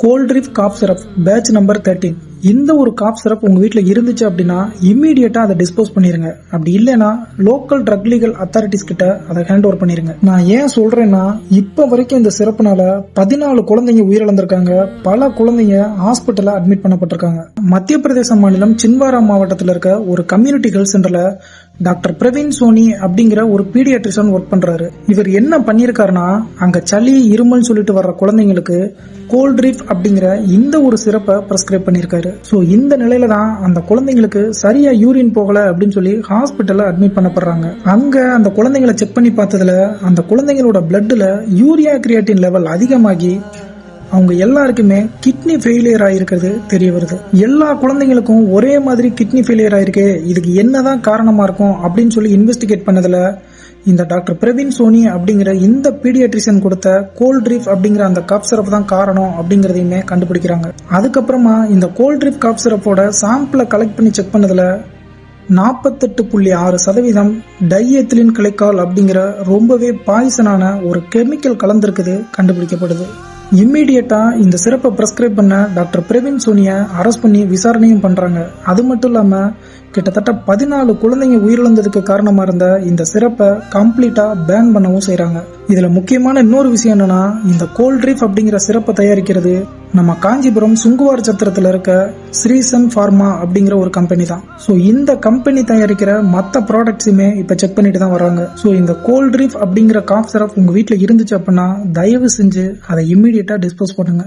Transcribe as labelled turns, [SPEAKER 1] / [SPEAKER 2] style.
[SPEAKER 1] Gold ரிஃப் காப் syrup batch number 13. இந்த ஒரு காப் syrup உங்க வீட்ல இருந்துச்சு அப்படின்னா இம்மீடியட்டா அதை டிஸ்போஸ் பண்ணிருங்க. அப்படி இல்லைன்னா லோக்கல் ட்ரக் லீகல் அத்தாரிட்டிஸ் கிட்ட அதை ஹேண்ட் ஓவர் பண்ணிருங்க. நான் ஏன் சொல்றேன்னா இப்ப வரைக்கும் இந்த சிறப்புனால 14 குழந்தைங்க உயிரிழந்திருக்காங்க. பல குழந்தைங்க ஹாஸ்பிட்டல்ல அட்மிட் பண்ணப்பட்டிருக்காங்க. மத்திய பிரதேச மாநிலம் சின்வாரா மாவட்டத்தில் இருக்க ஒரு கம்யூனிட்டி ஹெல்த் சென்டர்ல டாக்டர் பிரவீன் சோனி அப்படிங்கிற ஒரு பீடியாட்ரிஷியன் ஒர்க் பண்றாரு. இவர் என்ன பண்ணிருக்காருன்னா அங்க சளி இருமல் சொல்லிட்டு வர்ற குழந்தைங்களுக்கு கோல்ட் ரிஃப் அப்படிங்கிற இந்த ஒரு சிறப்பை பிரெஸ்கிரைப் பண்ணிருக்காரு. சோ இந்த நிலையில தான் அந்த குழந்தைங்களுக்கு சரியா யூரின் போகல அப்படின்னு சொல்லி ஹாஸ்பிட்டல்ல அட்மிட் பண்ணப்படுறாங்க. அங்க அந்த குழந்தைங்களை செக் பண்ணி பார்த்ததுல அந்த குழந்தைங்களோட பிளட்ல யூரியா கிரியாட்டின் லெவல் அதிகமாகி அவங்க எல்லாருக்குமே கிட்னி ஃபெயிலியர் ஆயிருக்கிறது தெரிய வருது. எல்லா குழந்தைங்களுக்கும் ஒரே மாதிரி கிட்னி ஃபெயிலியர் ஆயிருக்கு, இதுக்கு என்னதான் காரணமா இருக்கும் அப்படின்னு சொல்லி இன்வெஸ்டிகேட் பண்ணதுல இந்த டாக்டர் பிரவீன் சோனி அப்படிங்கிற இந்த பீடியாட்ரிஷியன் கொடுத்த கோல்ட் ரிஃப் அப்படிங்கிற அந்த காப் சிரப் தான் காரணம் அப்படிங்கறதையுமே கண்டுபிடிக்கிறாங்க. அதுக்கப்புறமா இந்த கோல்ட் ரிஃப் காப் சிரப்போட சாம்பிளை கலெக்ட் பண்ணி செக் பண்ணதுல 48.6% டைஎத்திலின் கிளைக்கால் அப்படிங்கிற ரொம்பவே பாய்சனான ஒரு கெமிக்கல் கலந்திருக்குது கண்டுபிடிக்கப்படுது. இம்மீடியட்டா இந்த சிறப்பை பிரெஸ்கிரைப் பண்ண டாக்டர் பிரவீன் சோனியை அரெஸ்ட் பண்ணி விசாரணையும் பண்றாங்க. அது மட்டும் இல்லாம கிட்டத்தட்ட 14 குழந்தைங்க உயிரிழந்ததுக்கு காரணமா இருந்த இந்த சிறப்பை கம்ப்ளீட்டா பேன் பண்ணவும் செய்யறாங்க. இதுல முக்கியமான இன்னொரு விஷயம் என்னன்னா இந்த கோல்ட் ரிஃப் அப்படிங்கிற சிறப்பை தயாரிக்கிறது நம்ம காஞ்சிபுரம் சுங்குவார் சத்திரத்துல இருக்க ஸ்ரீசன் பார்மா அப்படிங்கிற ஒரு கம்பெனி தான். சோ இந்த கம்பெனி தயாரிக்கிற மத்த ப்ராடக்ட்ஸுமே இப்ப செக் பண்ணிட்டு தான் வராங்க. சோ இந்த கோல்ட் ரிஃப் அப்படிங்கிற காப் சிரப் உங்க வீட்டுல இருந்துச்சு அப்படின்னா தயவு செஞ்சு அதை இம்மீடியட்டா டிஸ்போஸ் பண்ணுங்க.